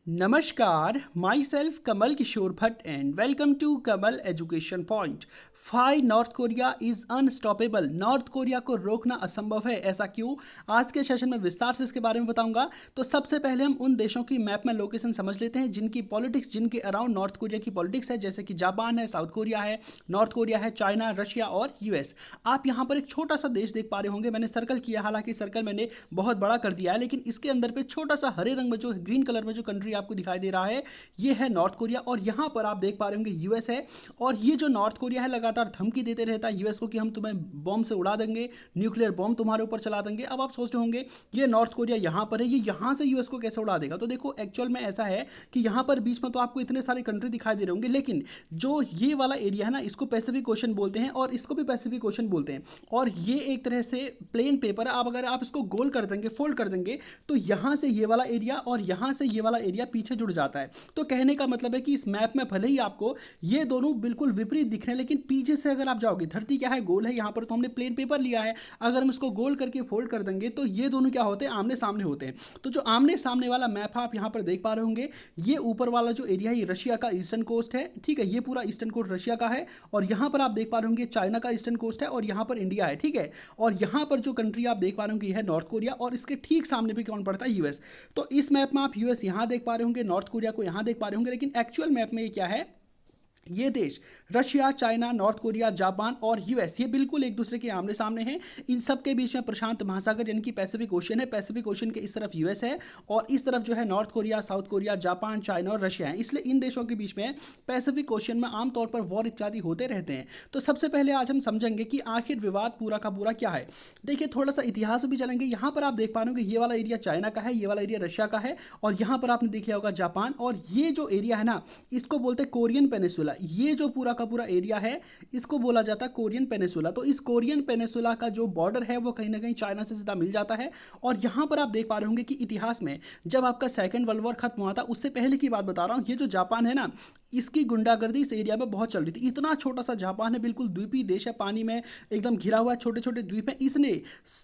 नमस्कार, myself Kamal Kishore Bhatt and welcome to Kamal education point. फाई North Korea is unstoppable. North Korea को रोकना असंभव है, ऐसा क्यों? आज के सेशन में विस्तार से इसके बारे में बताऊंगा। तो सबसे पहले हम उन देशों की मैप में लोकेशन समझ लेते हैं जिनकी पॉलिटिक्स, जिनके अराउंड नॉर्थ कोरिया की पॉलिटिक्स है, जैसे कि जापान है, साउथ कोरिया है, नॉर्थ कोरिया है, चाइना, रशिया और यूएस। आप यहाँ पर एक छोटा सा देश देख पा रहे होंगे, मैंने सर्कल किया, हालांकि सर्कल मैंने बहुत बड़ा कर दिया है, लेकिन इसके अंदर पे छोटा सा हरे रंग में जो ग्रीन कलर में जो कंट्री आपको दिखाई दे रहा है, ये है नॉर्थ कोरिया। और यहां पर आप देख पा रहे होंगे यूएस है। और ये जो नॉर्थ कोरिया है लगातार धमकी देते रहता है यूएस को कि हम तुम्हें बॉम्ब से उड़ा देंगे, न्यूक्लियर बॉम्ब तुम्हारे ऊपर चला देंगे। अब आप सोच रहे होंगे ये नॉर्थ कोरिया यहां पर है, ये यहां से यूएस को कैसे उड़ा देगा? तो देखो, एक्चुअल में ऐसा है कि यहां पर बीच में तो आपको इतने सारे कंट्री दिखाई दे रहे होंगे, लेकिन जो ये वाला एरिया है ना, इसको पैसिफिक ओशन बोलते हैं और इसको भी पैसिफिक ओशन बोलते हैं। और ये एक तरह से प्लेन पेपर है। आप अगर आप इसको गोल कर देंगे, फोल्ड कर देंगे, तो यहां से ये वाला एरिया और यहां से ये वाला एरिया पीछे जुड़ जाता है। तो कहने का मतलब है कि इस मैप में भले ही आपको ये दोनों बिल्कुल विपरीत दिख रहे हैं, लेकिन पीछे से अगर आप जाओगे, धरती क्या है, गोल है, यहाँ पर तो हमने प्लेन पेपर लिया है, अगर हम इसको गोल करके फोल्ड कर देंगे तो ये दोनों क्या होते हैं, आमने सामने होते हैं। तो जो आमने सामने वाला मैप है आप यहाँ पर देख पा रहे होंगे, ये ऊपर वाला जो एरिया है ये रशिया का ईस्टर्न कोस्ट है, ठीक है, ये पूरा ईस्टर्न कोस्ट रशिया का है। और यहाँ पर आप देख पा रहे होंगे चाइना का ईस्टर्न कोस्ट है और यहाँ पर इंडिया है, ठीक है। और यहाँ पर जो कंट्री आप देख पा रहे होंगे ये है नॉर्थ कोरिया, और इसके ठीक सामने भी कौन पड़ता है, यूएस। तो इस मैप में आप यूएस यहाँ देख पा रहे होंगे, नॉर्थ कोरिया को यहाँ देख पा रहे होंगे, लेकिन एक्चुअल मैप में ये क्या है, ये देश Russia, China, north Korea, Japan और यूएस, ये बिल्कुल एक दूसरे के आमने सामने हैं। इन सब के बीच में प्रशांत महासागर यानी कि पैसिफिक ओशन है। पैसिफिक ओशन के इस तरफ यूएस है और इस तरफ जो है north Korea, south Korea, Japan, China और रशिया है। इसलिए इन देशों के बीच में पैसिफिक ओशन में आमतौर पर वॉर इत्यादि होते रहते हैं। तो सबसे पहले आज हम समझेंगे कि आखिर विवाद पूरा का पूरा क्या है। देखिए, थोड़ा सा इतिहास भी चलेंगे। यहाँ पर आप देख पा रहे हो कि ये वाला एरिया चाइना का है, ये वाला एरिया रशिया का है, और यहाँ पर आपने देख लिया होगा जापान। और ये जो एरिया है ना, इसको बोलते हैं कोरियन पेनिसुला। ये जो पूरा का पूरा एरिया है, इसको बोला जाता है कोरियन पेनिसुला। तो इस कोरियन पेनिसुला का जो बॉर्डर है वो कहीं ना कहीं चाइना से सीधा मिल जाता है। और यहां पर आप देख पा रहे होंगे कि इतिहास में जब आपका सेकंड वर्ल्ड वॉर खत्म हुआ था, उससे पहले की बात बता रहा हूं, ये जो जापान है ना, इसकी गुंडागर्दी इस एरिया में बहुत चल रही थी। इतना छोटा सा जापान है, बिल्कुल द्वीपीय देश है, पानी में एकदम घिरा हुआ है, छोटे छोटे द्वीप है। इसने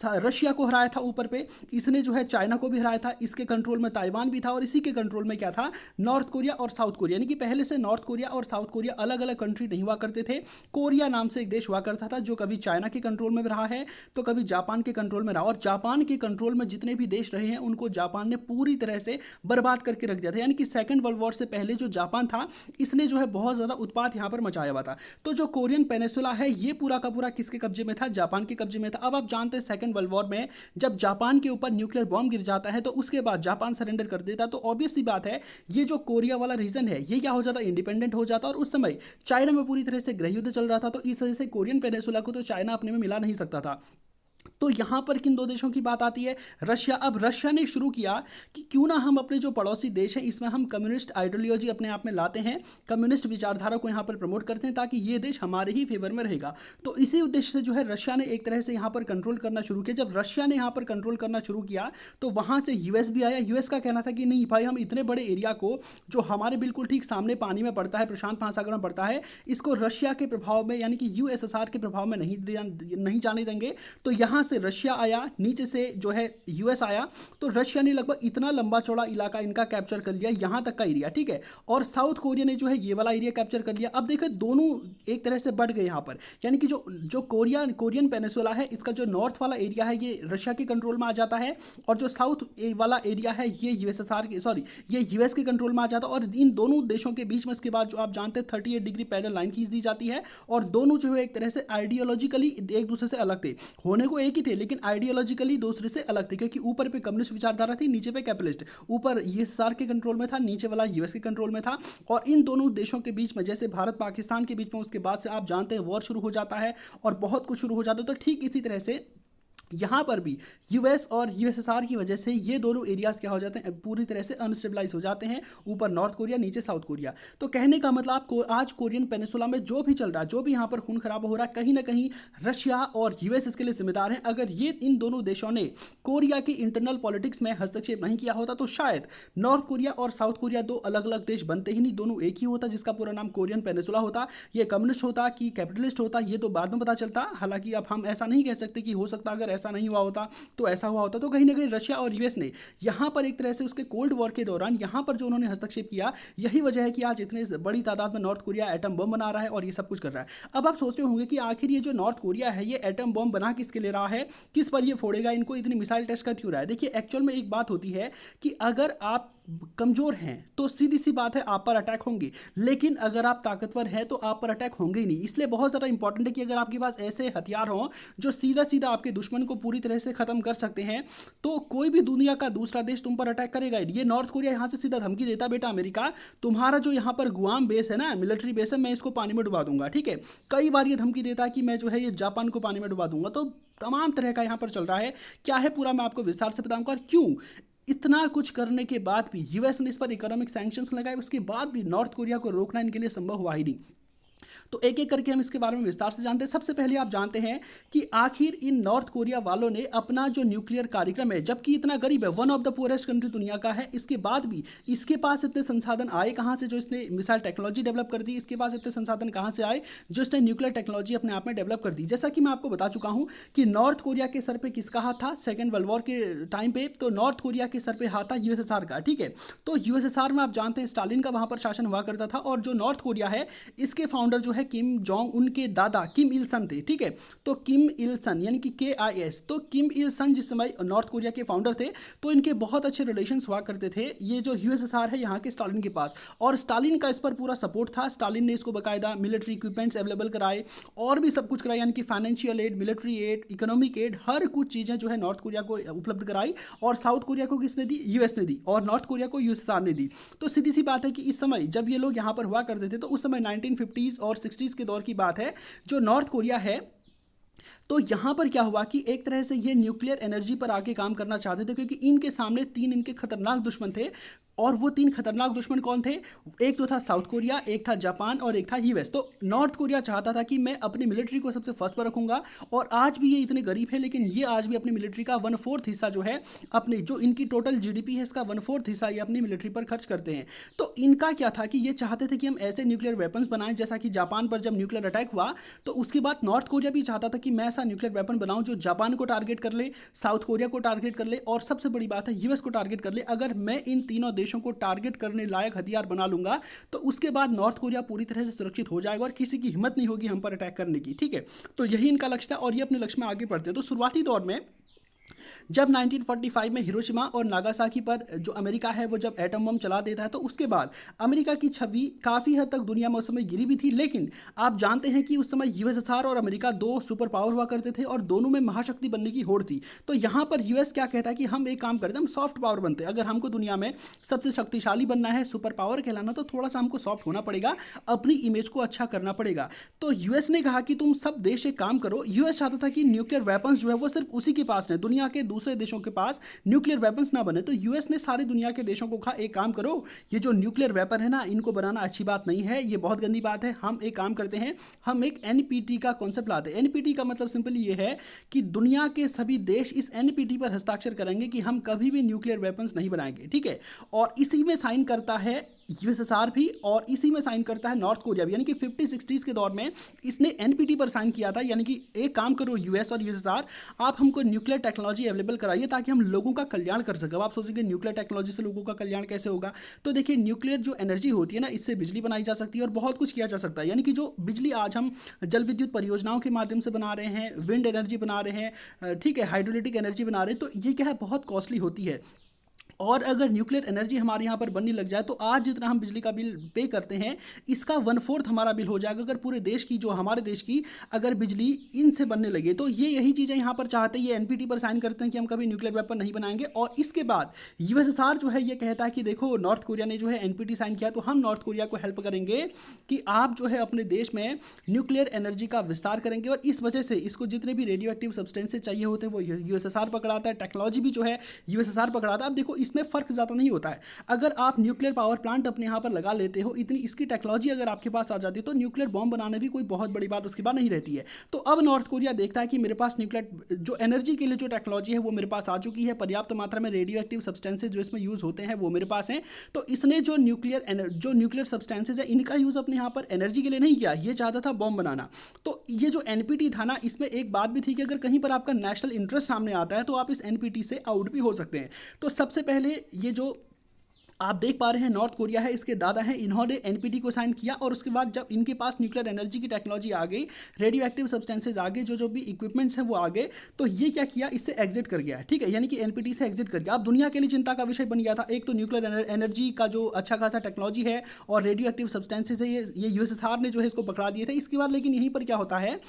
रशिया को हराया था ऊपर पे, इसने जो है चाइना को भी हराया था, इसके कंट्रोल में ताइवान भी था, और इसी के कंट्रोल में क्या था, नॉर्थ कोरिया और साउथ कोरिया। यानी कि पहले से नॉर्थ कोरिया और साउथ कोरिया अलग अलग कंट्री नहीं हुआ करते थे। कोरिया नाम से एक देश हुआ करता था, जो कभी चाइना के कंट्रोल में रहा है तो कभी जापान के कंट्रोल में रहा। और जापान के कंट्रोल में जितने भी देश रहे हैं उनको जापान ने पूरी तरह से बर्बाद करके रख दिया था। यानी कि सेकंड वर्ल्ड वॉर से पहले जो जापान था, इसने जो है बहुत ज़्यादा उत्पात यहाँ पर मचाया हुआ था। तो जो कोरियन पेनिसुला है, ये पूरा का पूरा किसके कब्जे में था, जापान के कब्जे में था। अब आप जानते हैं सेकंड वर्ल्ड वॉर में जब जापान के ऊपर न्यूक्लियर बॉम्ब गिर जाता है तो उसके बाद जापान सरेंडर कर देता, तो ऑब्वियस सी बात है ये जो कोरिया वाला रीजन है ये क्या हो जाता, इंडिपेंडेंट हो जाता। और उस समय चाइना में पूरी तरह से गृह युद्ध चल रहा था, तो इस वजह से कोरियन पेनिसुला को तो चाइना अपने में मिला नहीं सकता था। तो यहां पर किन दो देशों की बात आती है, रशिया। अब रशिया ने शुरू किया कि क्यों ना हम अपने जो पड़ोसी देश है इसमें हम कम्युनिस्ट आइडियोलॉजी अपने आप में लाते हैं, कम्युनिस्ट विचारधारा को यहां पर प्रमोट करते हैं, ताकि ये देश हमारे ही फेवर में रहेगा। तो इसी उद्देश्य से जो है रशिया ने एक तरह से यहां पर कंट्रोल करना शुरू किया। जब रशिया ने यहां पर कंट्रोल करना शुरू किया तो वहां से यूएस भी आया। यूएस का कहना था कि नहीं भाई, हम इतने बड़े एरिया को जो हमारे बिल्कुल ठीक सामने पानी में पड़ता है, प्रशांत महासागर में पड़ता है, इसको रशिया के प्रभाव में यानी कि यूएसएसआर के प्रभाव में नहीं जाने देंगे। तो यहां से रशिया आया, नीचे से जो है यूएस आया। तो रशिया ने लगभग इतना लंबा चौड़ा इलाका इनका कैप्चर कर लिया, यहां तक का एरिया, ठीक है। और साउथ कोरिया ने जो है ये वाला एरिया कैप्चर कर लिया। अब देखो दोनों एक तरह से बढ़ गए यहां पर, यानी कि जो कोरियन पेनिसुला है, इसका जो नॉर्थ वाला एरिया है ये रशिया के कंट्रोल में आ जाता है, और जो साउथ वाला एरिया है ये यूएसएसआर के ये यूएस के कंट्रोल में आ जाता है। और इन दोनों देशों के बीच में इसके बाद जो आप जानते हैं 38 डिग्री पैरेलल लाइन खींच दी जाती है, और दोनों जो है एक तरह से आइडियोलॉजिकली एक दूसरे से अलग थे, होने को एक ही थे लेकिन आइडियोलॉजिकली दूसरे से अलग थे, क्योंकि ऊपर पे कम्युनिस्ट विचारधारा थी, नीचे पे कैपिटलिस्ट। ऊपर यूएसएसआर के कंट्रोल में था, नीचे वाला यूएस के कंट्रोल में था। और इन दोनों देशों के बीच में जैसे भारत पाकिस्तान के बीच में उसके बाद से आप जानते हैं वॉर शुरू हो जाता है और बहुत कुछ शुरू हो जाता है। तो ठीक इसी तरह से यहाँ पर भी यूएस और यूएसएसआर की वजह से ये दोनों एरियाज क्या हो जाते हैं, पूरी तरह से अनस्टेबलाइज हो जाते हैं। ऊपर नॉर्थ कोरिया, नीचे साउथ कोरिया। तो कहने का मतलब आपको आज कोरियन पेनिसुला में जो भी चल रहा है, जो भी यहाँ पर खून खराबा हो रहा है, कहीं ना कहीं रशिया और यूएस इसके लिए जिम्मेदार हैं। अगर ये इन दोनों देशों ने कोरिया की इंटरनल पॉलिटिक्स में हस्तक्षेप नहीं किया होता तो शायद नॉर्थ कोरिया और साउथ कोरिया दो अलग अलग देश बनते ही नहीं, दोनों एक ही होता, जिसका पूरा नाम कोरियन पेनिसुला होता। ये कम्युनिस्ट होता कि कैपिटलिस्ट होता ये तो बाद में पता चलता। हालांकि अब हम ऐसा नहीं कह सकते कि हो सकता, अगर ऐसा नहीं हुआ होता तो ऐसा हुआ होता। तो कहीं ना कहीं रशिया और यूएस ने यहाँ पर एक तरह से उसके कोल्ड वॉर के दौरान यहाँ पर जो उन्होंने हस्तक्षेप किया, यही वजह है कि आज इतने बड़ी तादाद में नॉर्थ कोरिया एटम बम बना रहा है और ये सब कुछ कर रहा है। अब आप सोचते होंगे कि आखिर ये जो नॉर्थ कोरिया है ये एटम बम बना किसके ले रहा है, किस पर ये फोड़ेगा, इनको इतनी मिसाइल टेस्ट कर क्यों रहा है। देखिए एक्चुअल में एक बात होती है कि अगर आप कमजोर हैं तो सीधी सी बात है आप पर अटैक होंगे, लेकिन अगर आप ताकतवर हैं तो आप पर अटैक होंगे ही नहीं। इसलिए बहुत ज़्यादा इंपॉर्टेंट है कि अगर आपके पास ऐसे हथियार हों जो सीधा सीधा आपके दुश्मन को पूरी तरह से ख़त्म कर सकते हैं, तो कोई भी दुनिया का दूसरा देश तुम पर अटैक करेगा। ये नॉर्थ कोरिया यहाँ से सीधा धमकी देता, बेटा अमेरिका तुम्हारा जो यहाँ पर गुआम बेस है ना, मिलिट्री बेस है, मैं इसको पानी में डुबा दूंगा। ठीक है, कई बार ये धमकी देता है कि मैं जो है ये जापान को पानी में डुबा दूंगा। तो तमाम तरह का यहाँ पर चल रहा है। क्या है पूरा मैं आपको विस्तार से बताऊंगा। और क्यों इतना कुछ करने के बाद भी यूएस ने इस पर इकोनॉमिक सैंक्शंस लगाए, उसके बाद भी नॉर्थ कोरिया को रोकना इनके लिए संभव हुआ ही नहीं। तो एक एक करके हम इसके बारे में विस्तार से जानते हैं। सबसे पहले आप जानते हैं कि आखिर इन नॉर्थ कोरिया वालों ने अपना जो न्यूक्लियर कार्यक्रम है, जबकि इतना गरीब है, one of the poorest country दुनिया का है, इसके बाद भी इसके पास इतने संसाधन आए कहाँ से जो इसने मिसाइल टेक्नोलॉजी डेवलप कर दी, इसके पास इतने संसाधन कहाँ से आए जो इसने न्यूक्लियर टेक्नोलॉजी अपने आप में डेवलप कर दी। जैसा कि मैं आपको बता चुका हूँ कि नॉर्थ कोरिया के सर पे किसका हाथ था सेकेंड वर्ल्ड वॉर के टाइम पे, तो नॉर्थ कोरिया के सर पे हाथ था यूएसएसआर का। ठीक है, तो यूएसएसआर में आप जानते हैं स्टालिन का वहाँ पर शासन हुआ करता था, और जो नॉर्थ कोरिया है इसके फाउंडर जो है किम जोंग, उनके दादा किम इल सन थे। ठीक है, तो किम इल सन यानी कि KIS, तो किम इल सन जिस समय नॉर्थ कोरिया के फाउंडर थे तो इनके बहुत अच्छे रिलेशंस हुआ करते थे ये जो यूएसएसआर है यहाँ के स्टालिन के पास, और स्टालिन का इस पर पूरा सपोर्ट था। स्टालिन ने इसको बाकायदा मिलिट्री इक्विपमेंट्स अवेलेबल कराए और भी सब कुछ कराया, यानी कि financial aid, military aid, economic aid, हर कुछ चीज़ें जो है नॉर्थ कोरिया को उपलब्ध कराई। और साउथ कोरिया को किसने दी, यूएस ने दी, और नॉर्थ कोरिया को यूएसएसआर ने दी। तो सीधी सी बात है कि इस समय जब ये लोग यहाँ पर हुआ करते थे तो उस समय 1950s और 60s के दौर की बात है। जो नॉर्थ कोरिया है तो यहाँ पर क्या हुआ कि एक तरह से ये न्यूक्लियर एनर्जी पर आके काम करना चाहते थे, क्योंकि इनके सामने 3 इनके खतरनाक दुश्मन थे। और वो 3 खतरनाक दुश्मन कौन थे, एक तो था साउथ कोरिया, एक था जापान और एक था यूएस। तो नॉर्थ कोरिया चाहता था कि मैं अपनी मिलिट्री को सबसे फर्स्ट पर रखूंगा, और आज भी ये इतने गरीब है लेकिन ये आज भी अपनी मिलिट्री का 1/4 हिस्सा जो है, अपनी जो इनकी टोटल GDP है इसका 1/4 हिस्सा ये अपनी मिलिट्री पर खर्च करते हैं। तो इनका क्या था कि ये चाहते थे कि हम ऐसे न्यूक्लियर वेपन्स बनाएं, जैसा कि जापान पर जब न्यूक्लियर अटैक हुआ तो उसके बाद नॉर्थ कोरिया भी चाहता था कि मैं ऐसा न्यूक्लियर वेपन बनाऊं जो जापान को टारगेट कर ले, साउथ कोरिया को टारगेट कर ले, और सबसे बड़ी बात है यूएस को टारगेट कर ले। अगर मैं इन तीनों देशों को टारगेट करने लायक हथियार बना लूंगा तो उसके बाद नॉर्थ कोरिया पूरी तरह से सुरक्षित हो जाएगा और किसी की हिम्मत नहीं होगी हम पर अटैक करने की। ठीक है, तो यही इनका लक्ष्य था और ये अपने लक्ष्य में आगे बढ़ते हैं। तो शुरुआती दौर में जब 1945 में हिरोशिमा और नागासाकी पर जो अमेरिका है वो जब एटम बम चला देता है, तो उसके बाद अमेरिका की छवि काफ़ी हद तक दुनिया में उस समय गिरी भी थी। लेकिन आप जानते हैं कि उस समय यूएसएसआर और अमेरिका 2 सुपर पावर हुआ करते थे और दोनों में महाशक्ति बनने की होड़ थी। तो यहाँ पर यूएस क्या कहता है कि हम एक काम करते हैं, हम सॉफ्ट पावर बनते हैं। अगर हमको दुनिया में सबसे शक्तिशाली बनना है, सुपर पावर कहलाना, तो थोड़ा सा हमको सॉफ्ट होना पड़ेगा, अपनी इमेज को अच्छा करना पड़ेगा। तो यूएस ने कहा कि तुम सब देश एक काम करो। यूएस चाहता था कि न्यूक्लियर वेपन्स जो है वो सिर्फ उसी के पास है, दुनिया के दूसरे देशों के पास न्यूक्लियर वेपन्स ना बने। तो यूएस ने सारी दुनिया के देशों को कहा एक काम करो, ये जो न्यूक्लियर वेपन है ना इनको बनाना अच्छी बात नहीं है, ये बहुत गंदी बात है। हम एक काम करते हैं, हम एक NPT का कॉन्सेप्ट लाते हैं। NPT का मतलब सिंपली ये है कि दुनिया के सभी देश इस NPT पर हस्ताक्षर करेंगे कि हम कभी भी न्यूक्लियर वेपन्स नहीं बनाएंगे। ठीक है, और इसी में साइन करता है यूएसएसआर भी और इसी में साइन करता है नॉर्थ कोरिया भी। यानी कि 50-60s के दौर में इसने NPT पर साइन किया था। यानी कि एक काम करो यूएस और यूएसएसआर, आप हमको न्यूक्लियर टेक्नोलॉजी अवेलेबल कराइए ताकि हम लोगों का कल्याण कर सकें। अब आप सोचेंगे न्यूक्लियर टेक्नोलॉजी से लोगों का कल्याण कैसे होगा, तो देखिए न्यूक्लियर जो एनर्जी होती है ना, इससे बिजली बनाई जा सकती है और बहुत कुछ किया जा सकता है। यानी कि जो बिजली आज हम जल विद्युत परियोजनाओं के माध्यम से बना रहे हैं, विंड एनर्जी बना रहे हैं, ठीक है, हाइड्रोलिटिक एनर्जी बना रहे हैं, तो ये क्या है, बहुत कॉस्टली होती है। और अगर न्यूक्लियर एनर्जी हमारे यहाँ पर बनने लग जाए तो आज जितना हम बिजली का बिल पे करते हैं इसका 1/4 हमारा बिल हो जाएगा। अगर पूरे देश की, जो हमारे देश की अगर बिजली इनसे बनने लगे, तो ये यही चीज़ें यहाँ पर चाहते हैं। ये NPT पर साइन करते हैं कि हम कभी न्यूक्लियर वेपन नहीं बनाएंगे। और इसके बाद यूएसएसआर जो है ये कहता है कि देखो नॉर्थ कोरिया ने जो है NPT साइन किया, तो हम नॉर्थ कोरिया को हेल्प करेंगे कि आप जो है अपने देश में न्यूक्लियर एनर्जी का विस्तार करेंगे। और इस वजह से इसको जितने भी रेडियो एक्टिव सब्सटेंसेस चाहिए होते हैं वो यूएसएसआर पकड़ाता है, टेक्नोलॉजी भी जो है यूएसएसआर पकड़ाता है। अब देखो इसमें फ़र्क ज़्यादा नहीं होता है। अगर आप न्यूक्लियर पावर प्लांट अपने यहाँ पर लगा लेते हो, इतनी इसकी टेक्नोलॉजी अगर आपके पास आ जाती है, तो न्यूक्लियर बॉम्ब बनाने भी कोई बहुत बड़ी बात उसके बाद नहीं रहती है। तो अब नॉर्थ कोरिया देखता है कि मेरे पास न्यूक्लियर जो एनर्जी के लिए जो टेक्नोलॉजी है वो मेरे पास आ चुकी है, पर्याप्त मात्रा में रेडियो एक्टिव सब्सटेंसेज जो इसमें यूज़ होते हैं वो मेरे पास हैं। तो इसने जो न्यूक्लियर सब्सटेंसेज है इनका यूज़ अपने यहाँ पर एनर्जी के लिए नहीं किया, ये चाहता था बॉम्ब बनाना। तो ये जो एनपीटी था ना, इसमें एक बात भी थी कि अगर कहीं पर आपका नेशनल इंटरेस्ट सामने आता है तो आप इस एनपीटी से आउट भी हो सकते हैं। तो सबसे पहले ये जो आप देख पा रहे हैं नॉर्थ कोरिया है, इसके दादा हैं, इन्होंने एनपीटी को साइन किया और उसके बाद जब इनके पास न्यूक्लियर एनर्जी की टेक्नोलॉजी आ गई, रेडियो एक्टिव सब्सटेंसेज आ गए, जो भी इक्विपमेंट्स हैं वो आ गए, तो ये क्या किया, इससे एग्जिट कर गया है। ठीक है, यानी कि एनपीटी से एग्जिट कर गया। अब दुनिया के लिए चिंता का विषय बन गया था। एक तो न्यूक्लियर एनर्जी का जो अच्छा खासा टेक्नोलॉजी है और रेडियो एक्टिव सब्सटेंसेज है, ये यूएसएसआर ने जो है इसको पकड़ा दिए थे। इसके बाद लेकिन यहीं पर क्या होता है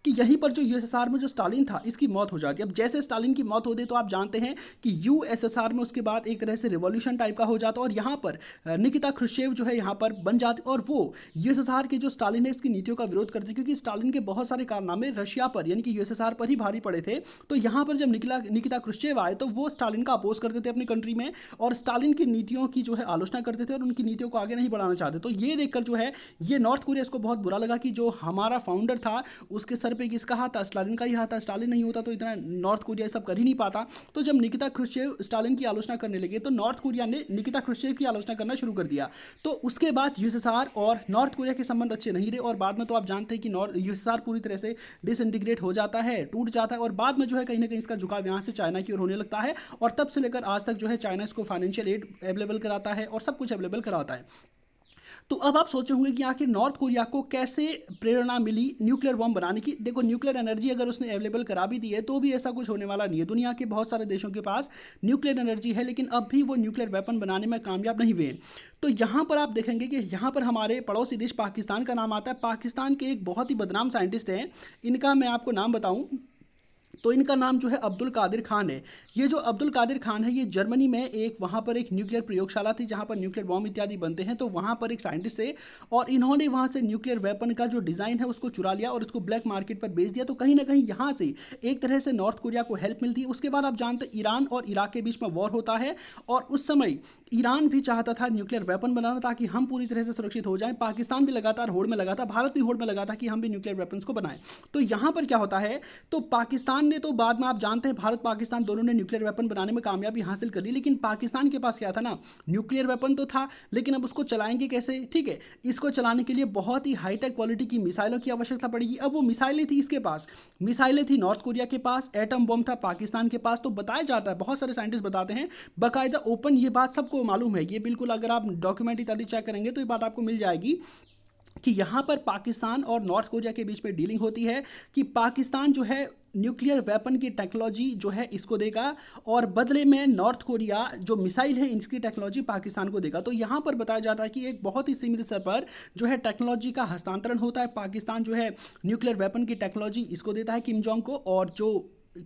कि यहीं पर जो यूएसएसआर में जो स्टालिन था इसकी मौत हो जाती है। अब जैसे स्टालिन की मौत होती है तो आप जानते हैं कि यूएसएसआर में उसके बाद एक तरह से रिवॉल्यूशन टाइप का हो जाता है और यहाँ पर निकिता क्रुश्चेव जो है यहाँ पर बन जाती और वो यूएसएसआर के जो स्टालिन है इसकी नीतियों का विरोध करते, क्योंकि स्टालिन के बहुत सारे कारनामे रशिया पर यानी कि यूएसएसआर पर ही भारी पड़े थे। तो यहाँ पर जब निकिता क्रुश्चेव आए तो वो स्टालिन का अपोज करते थे अपनी कंट्री में और स्टालिन की नीतियों की जो है आलोचना करते थे और उनकी नीतियों को आगे नहीं बढ़ाना चाहते। तो ये देखकर जो है ये नॉर्थ कोरिया इसको बहुत बुरा लगा कि जो हमारा फाउंडर था उसके सर पे किसका हाथ था, स्टालिन का ही हाथ था। स्टालिन नहीं होता तो इतना नॉर्थ कोरिया सब कर ही नहीं पाता। तो जब निकिता क्रुश्चेव स्टालिन की आलोचना करने लगे तो नॉर्थ कोरिया ने निकिता क्रुश्चेव की आलोचना करना शुरू कर दिया। तो उसके बाद यूएसएसआर और नॉर्थ कोरिया के संबंध अच्छे नहीं रहे और बाद में तो आप जानते हैं कि यूएसएसआर पूरी तरह से डिसइंटीग्रेट हो जाता है, टूट जाता है और बाद में जो है कहीं ना कहीं इसका झुकाव यहाँ से चाइना की ओर होने लगता है और तब से लेकर आज तक जो है चाइना इसको फाइनेंशियल एड अवेलेबल कराता है और सब कुछ अवेलेबल कराता है। तो अब आप सोचे होंगे कि आखिर नॉर्थ कोरिया को कैसे प्रेरणा मिली न्यूक्लियर बॉम्ब बनाने की। देखो, न्यूक्लियर एनर्जी अगर उसने अवेलेबल करा भी दी है तो भी ऐसा कुछ होने वाला नहीं है। दुनिया के बहुत सारे देशों के पास न्यूक्लियर एनर्जी है लेकिन अब भी वो न्यूक्लियर वेपन बनाने में कामयाब नहीं हुए। तो यहाँ पर आप देखेंगे कि यहाँ पर हमारे पड़ोसी देश पाकिस्तान का नाम आता है। पाकिस्तान के एक बहुत ही बदनाम साइंटिस्ट हैं, इनका मैं आपको नाम बताऊँ तो इनका नाम जो है अब्दुल कादिर खान है। ये जो अब्दुल कादिर खान है ये जर्मनी में एक वहाँ पर एक न्यूक्लियर प्रयोगशाला थी जहाँ पर न्यूक्लियर बॉम्ब इत्यादि बनते हैं। तो वहाँ पर एक साइंटिस्ट थे और इन्होंने वहाँ से न्यूक्लियर वेपन का जो डिज़ाइन है उसको चुरा लिया और उसको ब्लैक मार्केट पर बेच दिया। तो कहीं ना कहीं यहाँ से एक तरह से नॉर्थ कोरिया को हेल्प मिलती है। उसके बाद आप जानते हैं ईरान और इराक के बीच में वॉर होता है और उस समय ईरान भी चाहता था न्यूक्लियर वेपन बनाना ताकि हम पूरी तरह से सुरक्षित हो जाएं। पाकिस्तान भी लगातार होड़ में लगा था, भारत भी होड़ में लगा था कि हम भी न्यूक्लियर वेपन्स को बनाएं। तो यहाँ पर क्या होता है, तो पाकिस्तान ने तो बाद में आप जानते हैं भारत पाकिस्तान दोनों ने न्यूक्लियर वेपन बनाने में कामयाबी हासिल कर ली, लेकिन पाकिस्तान के पास क्या था ना, न्यूक्लियर वेपन तो था लेकिन अब उसको चलाएंगे कैसे। ठीक है, इसको चलाने के लिए बहुत ही हाईटेक क्वालिटी की मिसाइलों की आवश्यकता पड़ेगी। अब वो मिसाइलें थी इसके पास, मिसाइलें थी नॉर्थ कोरिया के पास, एटम बम था पाकिस्तान के पास। तो बताया जाता है, बहुत सारे साइंटिस्ट बताते हैं बाकायदा ओपन, ये बात सबको मालूम है, ये बिल्कुल अगर आप डॉक्यूमेंट्री इत्यादि चेक करेंगे तो ये बात आपको मिल जाएगी कि यहाँ पर पाकिस्तान और नॉर्थ कोरिया के बीच में डीलिंग होती है कि पाकिस्तान जो है न्यूक्लियर वेपन की टेक्नोलॉजी जो है इसको देगा और बदले में नॉर्थ कोरिया जो मिसाइल है इसकी टेक्नोलॉजी पाकिस्तान को देगा। तो यहाँ पर बताया जाता है कि एक बहुत ही सीमित स्तर पर जो है टेक्नोलॉजी का हस्तांतरण होता है। पाकिस्तान जो है न्यूक्लियर वेपन की टेक्नोलॉजी इसको देता है किम जोंग को और जो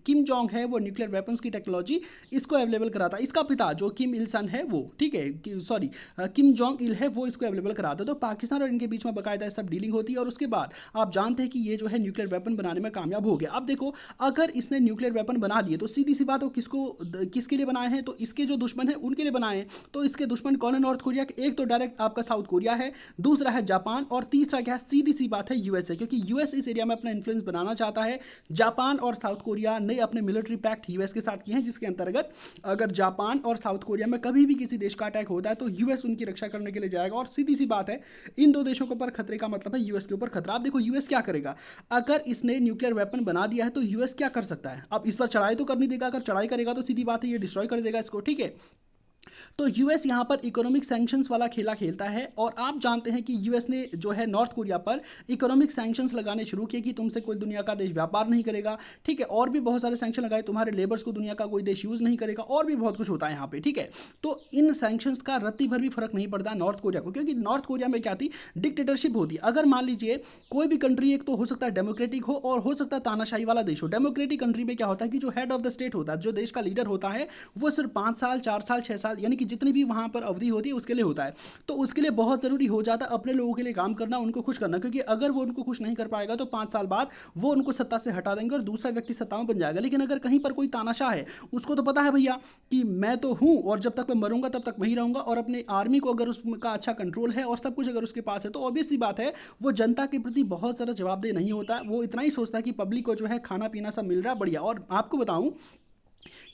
किम जोंग है वो न्यूक्लियर वेपन्स की टेक्नोलॉजी इसको अवेलेबल कराता है। इसका पिता जो किम इल सन है वो, ठीक है, सॉरी किम जोंग इल है वो इसको अवेलेबल कराता है। तो पाकिस्तान और इनके बीच में बाकायदा सब डीलिंग होती है और उसके बाद आप जानते हैं कि ये जो है न्यूक्लियर वेपन बनाने में कामयाब हो गया। अब देखो, अगर इसने न्यूक्लियर वेपन बना दिए तो सीधी सी बात हो किसके लिए बनाए हैं, तो इसके जो दुश्मन है उनके लिए बनाए हैं। तो इसके दुश्मन कौन है नॉर्थ कोरिया के, एक तो डायरेक्ट आपका साउथ कोरिया है, दूसरा है जापान और तीसरा क्या है, सीधी सी बात है यूएसए, क्योंकि यूएस इस एरिया में अपना इन्फ्लुएंस बनाना चाहता है। जापान और साउथ कोरिया ने अपने मिलिट्री पैक्ट यूएस के साथ किए हैं जिसके अंतर्गत अगर जापान और साउथ कोरिया में कभी भी किसी देश का अटैक होता है तो यूएस उनकी रक्षा करने के लिए जाएगा। और सीधी सी बात है, इन दो देशों के ऊपर खतरे का मतलब है यूएस के ऊपर खतरा। आप देखो यूएस क्या करेगा, अगर इसने न्यूक्लियर वेपन बना दिया है तो यूएस क्या कर सकता है, अब इस पर चढ़ाई तो कर नहीं देगा, अगर चढ़ाई करेगा तो सीधी बात है ये डिस्ट्रॉय कर देगा इसको। ठीक है, तो यूएस यहाँ पर इकोनॉमिक सैंक्शंस वाला खेला खेलता है और आप जानते हैं कि यूएस ने जो है नॉर्थ कोरिया पर इकोनॉमिक सैंक्शंस लगाने शुरू किए कि तुमसे कोई दुनिया का देश व्यापार नहीं करेगा। ठीक है, और भी बहुत सारे सैंक्शन लगाए, तुम्हारे लेबर्स को दुनिया का कोई देश यूज़ नहीं करेगा और भी बहुत कुछ होता है यहाँ पे। ठीक है, तो इन सैंक्शंस का रत्ती भर भी फर्क नहीं पड़ता नॉर्थ कोरिया को, क्योंकि नॉर्थ कोरिया में क्या थी, डिक्टेटरशिप होती है। अगर मान लीजिए कोई भी कंट्री, एक तो हो सकता है डेमोक्रेटिक हो और हो सकता है तानाशाही वाला देश हो। डेमोक्रेटिक कंट्री में क्या होता है कि जो हेड ऑफ द स्टेट होता है, जो देश का लीडर होता है, वो सिर्फ 5 साल 4 साल 6 साल यानी कि की जितनी भी वहाँ पर अवधि होती है उसके लिए होता है। तो उसके लिए बहुत ज़रूरी हो जाता है अपने लोगों के लिए काम करना, उनको खुश करना, क्योंकि अगर वो उनको खुश नहीं कर पाएगा तो 5 साल बाद वो उनको सत्ता से हटा देंगे और दूसरा व्यक्ति सत्ता में बन जाएगा। लेकिन अगर कहीं पर कोई तानाशाह है, उसको तो पता है भैया कि मैं तो हूँ और जब तक मैं मरूंगा तब तक वहीं रहूंगा, और अपने आर्मी को अगर उसका अच्छा कंट्रोल है और सब कुछ अगर उसके पास है तो ऑब्वियस सी बात है वो जनता के प्रति बहुत ज़्यादा जवाबदेह नहीं होता। वो इतना ही सोचता है कि पब्लिक को जो है खाना पीना सब मिल रहा है, बढ़िया। और आपको बताऊं,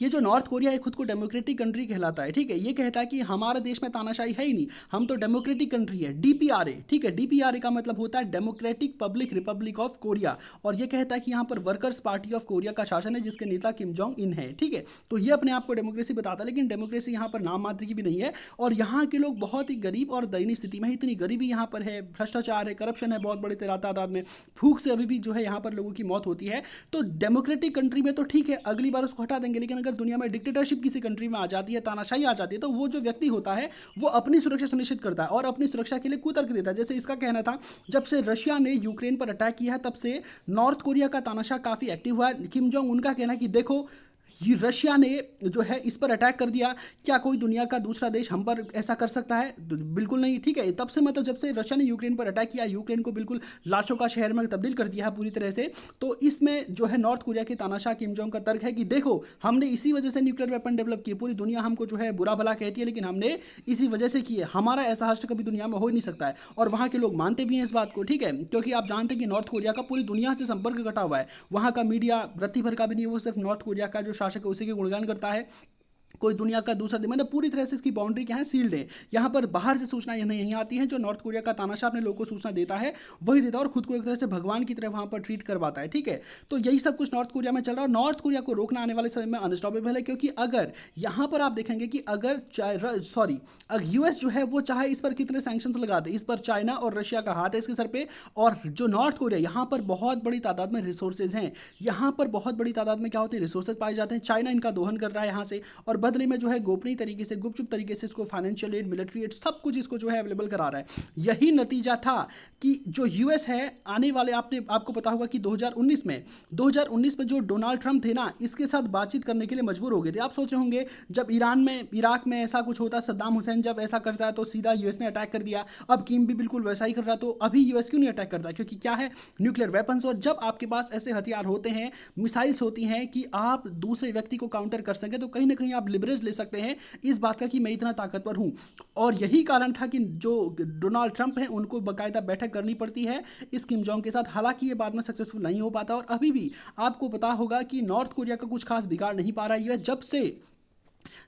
ये जो नॉर्थ कोरिया है खुद को डेमोक्रेटिक कंट्री कहलाता है, ठीक है। ये कहता है कि हमारे देश में तानाशाही है ही नहीं, हम तो डेमोक्रेटिक कंट्री है, डीपीआरए, ठीक है। डीपीआरए का मतलब होता है democratic public Republic of Korea, और ये कहता है कि यहाँ पर वर्कर्स पार्टी ऑफ कोरिया का शासन है जिसके नेता किम जोंग इन है, ठीक है। तो ये अपने आप को डेमोक्रेसी बताता है, लेकिन डेमोक्रेसी यहाँ पर नाम मात्र की भी नहीं है, और यहाँ के लोग बहुत ही गरीब और दयनीय स्थिति में है। इतनी गरीबी यहाँ पर है, भ्रष्टाचार है, करप्शन है बहुत बड़े तादाद में, भूख से अभी भी जो है यहाँ पर लोगों की मौत होती है। तो डेमोक्रेटिक कंट्री में तो ठीक है, अगली बार उसको हटा देंगे, लेकिन अगर दुनिया में डिक्टेटरशिप किसी कंट्री में आ जाती है, तानाशाही आ जाती है, तो वो जो व्यक्ति होता है वो अपनी सुरक्षा सुनिश्चित करता है और अपनी सुरक्षा के लिए कुतर्क देता है। जैसे इसका कहना था, जब से रशिया ने यूक्रेन पर अटैक किया है तब से नॉर्थ कोरिया का तानाशाह काफ़ी एक्टिव हुआ है। किम जोंग उनका कहना है कि देखो ये रशिया ने जो है इस पर अटैक कर दिया, क्या कोई दुनिया का दूसरा देश हम पर ऐसा कर सकता है? बिल्कुल नहीं, ठीक है। तब से मतलब जब से रशिया ने यूक्रेन पर अटैक किया, यूक्रेन को बिल्कुल लाशों का शहर में तब्दील कर दिया है पूरी तरह से। तो इसमें जो है नॉर्थ कोरिया के तानाशाह किम जोंग का तर्क है कि देखो हमने इसी वजह से न्यूक्लियर वेपन डेवलप किए, पूरी दुनिया हमको जो है बुरा भला कहती है लेकिन हमने इसी वजह से किए, हमारा ऐसा हश्र कभी दुनिया में हो ही नहीं सकता है। और वहाँ के लोग मानते भी हैं इस बात को, ठीक है, क्योंकि आप जानते हैं कि नॉर्थ कोरिया का पूरी दुनिया से संपर्क कटा हुआ है। वहाँ का मीडिया रत्ती भर का भी नहीं, वो सिर्फ नॉर्थ कोरिया का जो शासक है उसी के गुणगान करता है। कोई दुनिया का दूसरा मतलब पूरी तरह से इसकी बाउंड्री क्या है, सील्ड है। यहाँ पर बाहर से सूचना नहीं आती है। जो नॉर्थ कोरिया का तानाशाह अपने लोगों को सूचना देता है वही देता है, और खुद को एक तरह से भगवान की तरह वहाँ पर ट्रीट करवाता है, ठीक है। तो यही सब कुछ नॉर्थ कोरिया में चल रहा है, और नॉर्थ कोरिया को रोकना आने वाले समय में अनस्टॉपेबल है, क्योंकि अगर यहाँ पर आप देखेंगे कि अगर यूएस जो है वो चाहे इस पर कितने सैंक्शंस लगा दे, इस पर चाइना और रशिया का हाथ है इसके सर पे। और जो नॉर्थ कोरिया, यहाँ पर बहुत बड़ी तादाद में रिसोर्सेज हैं, यहाँ पर बहुत बड़ी तादाद में क्या होते हैं, रिसोर्सेज पाए जाते हैं। चाइना इनका दोहन कर रहा है यहाँ से, और बदले में जो है गोपनीय तरीके से, गुपचुप तरीके से इसको फाइनेंशियल एड, मिलिट्री एड, सब कुछ इसको जो है अवेलेबल करा रहा है। यही नतीजा था कि जो यूएस है आने वाले, आपको पता होगा कि 2019 में जो डोनाल्ड ट्रंप थे ना, इसके साथ बातचीत करने के लिए मजबूर हो गए थे। आप सोच रहे होंगे जब इराक में ऐसा कुछ होता, सद्दाम हुसैन जब ऐसा करता है तो सीधा यूएस ने अटैक कर दिया, अब किम भी बिल्कुल वैसा ही कर रहा, तो अभी यूएस क्यों नहीं अटैक करता? क्योंकि क्या है, न्यूक्लियर वेपन्स। और जब आपके पास ऐसे हथियार होते हैं, मिसाइल्स होती हैं कि आप दूसरे व्यक्ति को काउंटर कर सकें, तो कहीं ना कहीं आप लिवरेज ले सकते हैं इस बात का कि मैं इतना ताकतवर हूं। और यही कारण था कि जो डोनाल्ड ट्रंप हैं उनको बाकायदा बैठक करनी पड़ती है इस किम जोंग के साथ। हालांकि ये बाद में सक्सेसफुल नहीं हो पाता, और अभी भी आपको पता होगा कि नॉर्थ कोरिया का कुछ खास बिगाड़ नहीं पा रहा है।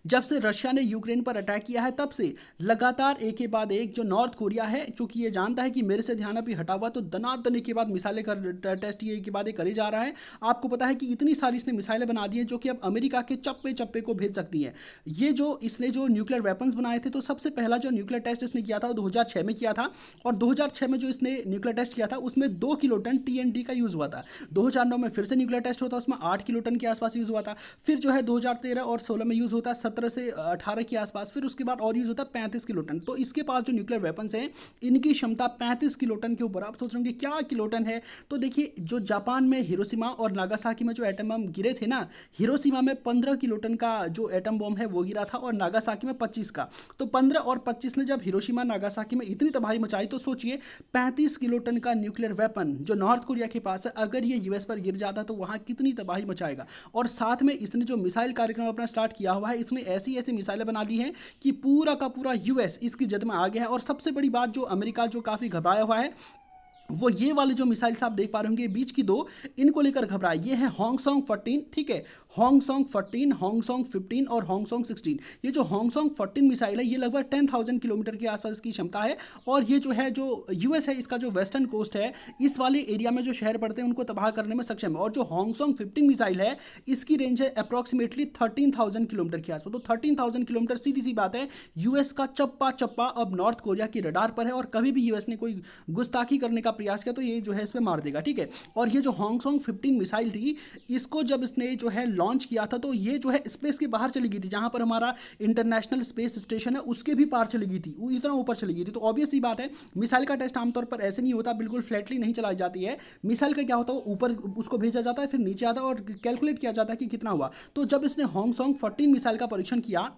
जब से रशिया ने यूक्रेन पर अटैक किया है तब से लगातार एक के बाद एक जो नॉर्थ कोरिया है, चूंकि ये जानता है कि मेरे से ध्यान अभी हटा हुआ, तो दनादन के बाद मिसाइलें कर टेस्ट ये के बाद ये करे जा रहा है। आपको पता है कि इतनी सारी इसने मिसाइलें बना दी हैं जो कि अब अमेरिका के चप्पे चप्पे को भेज सकती हैं। ये जो इसने जो न्यूक्लियर वेपन्स बनाए थे, तो सबसे पहला जो न्यूक्लियर टेस्ट इसने किया था वो 2006 में किया था, और 2006 में जो इसने न्यूक्लियर टेस्ट किया था उसमें 2 किलोटन TNT का यूज़ हुआ था। 2009 में फिर से न्यूक्लियर टेस्ट होता, उसमें 8 किलोटन के आसपास यूज़ हुआ था। फिर जो है 2013 और 16 में यूज़ होता 17 से 18 के आसपास, फिर उसके बाद और यूज़ होता है 35 किलोटन। तो इसके पास जो न्यूक्लियर वेपन्स हैं इनकी क्षमता 35 किलोटन के ऊपर। आप सोच रहे होंगे क्या किलोटन है, तो देखिए जो जापान में हिरोशिमा और नागासाकी में जो एटम बम गिरे थे ना, हिरोशिमा में 15 किलोटन का जो एटम बम है वो गिरा था, और नागासाकी में 25 का। तो 15 और 25 ने जब हिरोशिमा नागासाकी में इतनी तबाही मचाई, तो सोचिए 35 किलोटन का न्यूक्लियर वेपन जो नॉर्थ कोरिया के पास है, अगर ये यूएस पर गिर जाता तो वहाँ कितनी तबाही मचाएगा। और साथ में इसने जो मिसाइल कार्यक्रम अपना स्टार्ट किया हुआ है, इसने ऐसी मिसाइलें बना ली हैं कि पूरा का पूरा यूएस इसकी जद में आ गया है। और सबसे बड़ी बात, जो अमेरिका जो काफ़ी घबराया हुआ है, वो ये वाले जो मिसाइल्स आप देख पा रहे होंगे बीच की 2, इनको लेकर घबराए। ये है होंगसोंग 14, ठीक है, होंगसोंग 14, होंगसोंग 15 और होंगसोंग 16। ये जो होंगसोंग 14 मिसाइल है, ये लगभग 10,000 किलोमीटर के आसपास इसकी क्षमता है। और ये जो है जो यूएस है, इसका जो वेस्टर्न कोस्ट है, इस वाले एरिया में जो शहर पड़ते हैं उनको तबाह करने में सक्षम है। और जो होंगसोंग 15 मिसाइल है, इसकी रेंज है अप्रॉक्सीमेटली 13,000 किलोमीटर के आसपास। तो 13,000 किलोमीटर, सीधी सी बात है, यूएस का चप्पा चप्पा अब नॉर्थ कोरिया की रडार पर है, और कभी भी यूएस ने कोई गुस्ताखी करने का प्रयास किया तो ये जो है इस पे मार देगा, ठीक है। और ये जो होंगसोंग 15 मिसाइल थी, इसको जब इसने जो है लॉन्च किया था, तो ये जो है स्पेस के बाहर चली गई थी, जहां पर हमारा इंटरनेशनल स्पेस स्टेशन है उसके भी पार चली गई थी, वो इतना ऊपर चली गई थी। तो ऑब्वियस ही बात है, मिसाइल का टेस्ट आमतौर पर ऐसे नहीं होता, बिल्कुल फ्लैटली नहीं चलाई जाती है। मिसाइल का क्या होता है, ऊपर उसको भेजा जाता है, फिर नीचे आता है और कैलकुलेट किया जाता है कि कितना हुआ। तो जब इसने होंगसोंग 14 मिसाइल का परीक्षण किया,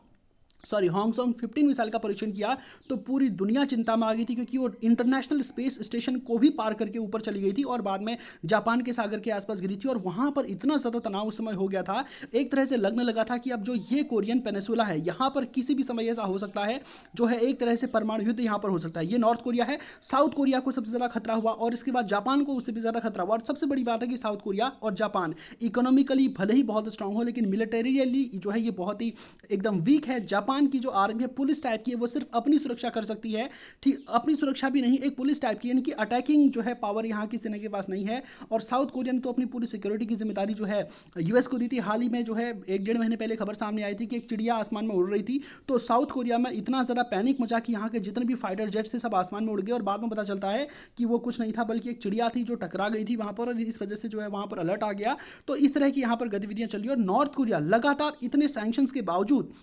हांगकांग 15 मिसाइल का परीक्षण किया तो पूरी दुनिया चिंता में आ गई थी, क्योंकि वो इंटरनेशनल स्पेस स्टेशन को भी पार करके ऊपर चली गई थी और बाद में जापान के सागर के आसपास गिरी थी। और वहां पर इतना ज़्यादा तनाव उस समय हो गया था, एक तरह से लगने लगा था कि अब जो ये कोरियन पेनिसुला है, यहाँ पर किसी भी समय ऐसा हो सकता है जो है एक तरह से परमाणु युद्ध यहाँ पर हो सकता है। ये नॉर्थ कोरिया है, साउथ कोरिया को सबसे ज़्यादा खतरा हुआ और इसके बाद जापान को उससे भी ज़्यादा खतरा हुआ। और सबसे बड़ी बात है कि साउथ कोरिया और जापान इकोनॉमिकली भले ही बहुत स्ट्रांग हो, लेकिन मिलिटरीली जो है ये बहुत ही एकदम वीक है। जापान की जो आर्मी है पुलिस टाइप की है, वो सिर्फ अपनी सुरक्षा कर सकती है, ठीक, अपनी सुरक्षा भी नहीं, एक पुलिस टाइप की, यानी कि अटैकिंग जो है पावर यहाँ की सेना के पास नहीं है। और साउथ कोरिया ने तो अपनी पूरी सिक्योरिटी की जिम्मेदारी जो है यूएस को दी थी। हाल ही में जो है 1-1.5 महीने पहले खबर सामने आई थी कि एक चिड़िया आसमान में उड़ रही थी, तो साउथ कोरिया में इतना ज़्यादा पैनिक मचा कि यहाँ के जितने भी फाइटर जेट्स थे सब आसमान में उड़ गए और बाद में पता चलता है कि वो कुछ नहीं था बल्कि एक चिड़िया थी जो टकरा गई थी वहाँ पर, और इस वजह से जो है वहाँ पर अलर्ट आ गया। तो इस तरह की यहाँ पर गतिविधियाँ चल रही है और नॉर्थ कोरिया लगातार इतने सैंक्शंस के बावजूद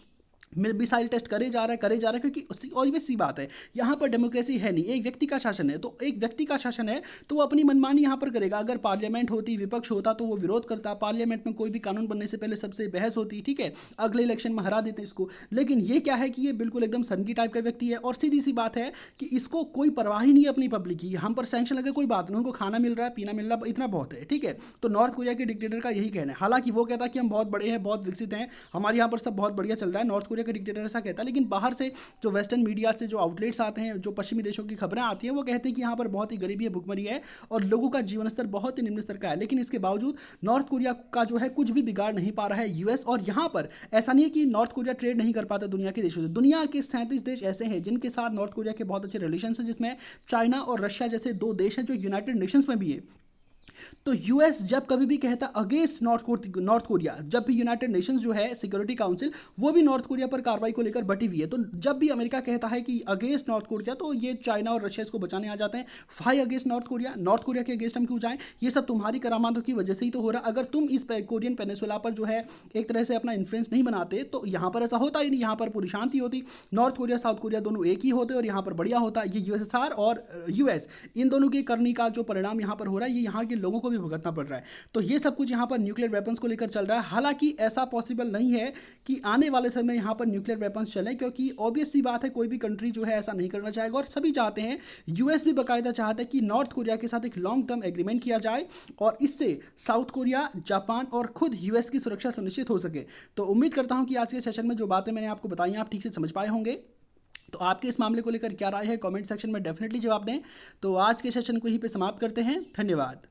मिसाइल टेस्ट करे जा रहा है, क्योंकि ऑब्वियस सी बात है यहाँ पर डेमोक्रेसी है नहीं, एक व्यक्ति का शासन है। तो एक व्यक्ति का शासन है तो वो अपनी मनमानी यहाँ पर करेगा। अगर पार्लियामेंट होती, विपक्ष होता तो वो विरोध करता, पार्लियामेंट में कोई भी कानून बनने से पहले सबसे बहस होती, ठीक है, अगले इलेक्शन में हरा देते इसको। लेकिन ये क्या है कि ये बिल्कुल एकदम सनकी टाइप का व्यक्ति है और सीधी सी बात है कि इसको कोई परवाह ही नहीं है अपनी पब्लिक की। हम पर सैंक्शन लगे कोई बात नहीं, उनको खाना मिल रहा है, पीना मिल रहा है, इतना बहुत है, ठीक है। तो नॉर्थ कोरिया के डिक्टेटर का यही कहना है। हालांकि वो कहता है कि हम बहुत बड़े हैं, बहुत विकसित हैं, हमारे यहाँ पर सब बहुत बढ़िया चल रहा है, नॉर्थ कोरिया के डिक्टेटर ऐसा कहता है। लेकिन बाहर से जो वेस्टर्न मीडिया से जो आउटलेट्स आते हैं, जो पश्चिमी देशों की खबरें आती हैं, वो कहते हैं कि यहाँ पर बहुत ही गरीबी है, भुखमरी है और लोगों का जीवन स्तर बहुत ही निम्न स्तर का है। लेकिन इसके बावजूद नॉर्थ कोरिया का जो है कुछ भी बिगाड़ नहीं पा रहा है यूएस। और यहाँ पर ऐसा नहीं है कि नॉर्थ कोरिया ट्रेड नहीं कर पाता दुनिया के देशों से। दुनिया के 37 देश ऐसे हैं जिनके साथ नॉर्थ कोरिया के बहुत अच्छे रिलेशन हैं, जिसमें चाइना और रशिया जैसे 2 देश हैं जो यूनाइटेड नेशंस में भी है। तो यूएस जब कभी भी कहता अगेंस्ट नॉर्थ कोरिया, जब भी यूनाइटेड नेशंस जो है सिक्योरिटी काउंसिल, वो भी नॉर्थ कोरिया पर कार्रवाई को लेकर बटी हुई है। तो जब भी अमेरिका कहता है कि अगेंस्ट नॉर्थ कोरिया, तो ये चाइना और रशिया इसको बचाने आ जाते हैं। फाई अगेंस्ट नॉर्थ कोरिया के अगेंस्ट हम क्यों जाएं? ये सब तुम्हारी करामातों की वजह से ही तो हो रहा। अगर तुम इस कोरियन पेनिसुला पर जो है एक तरह से अपना इन्फ्लुएंस नहीं बनाते तो यहाँ पर ऐसा होता ही नहीं, यहाँ पर पूरी शांति होती। नॉर्थ कोरिया साउथ कोरिया दोनों एक ही होते और यहाँ पर बढ़िया होता। ये यूएसएसआर और यूएस, इन दोनों की करनी का जो परिणाम यहाँ पर हो रहा है, ये यहाँ के लोगों को भी भुगतना पड़ रहा है। तो ये सब कुछ यहाँ पर न्यूक्लियर वेपन्स को लेकर चल रहा है। हालांकि ऐसा पॉसिबल नहीं है कि आने वाले समय में यहाँ पर न्यूक्लियर वेपन्स चले, क्योंकि ऑब्वियस सी बात है कोई भी कंट्री जो है ऐसा नहीं करना चाहेगा और सभी चाहते हैं, यूएस भी बाकायदा चाहता है कि नॉर्थ कोरिया के साथ एक लॉन्ग टर्म एग्रीमेंट किया जाए और इससे साउथ कोरिया, जापान और खुद यूएस की सुरक्षा सुनिश्चित हो सके। तो उम्मीद करता हूँ कि आज के सेशन में जो बातें मैंने आपको बताई आप ठीक से समझ पाए होंगे। तो आपके इस मामले को लेकर क्या राय है, कमेंट सेक्शन में डेफिनेटली जवाब दें। तो आज के सेशन को यहीं पे समाप्त करते हैं। धन्यवाद।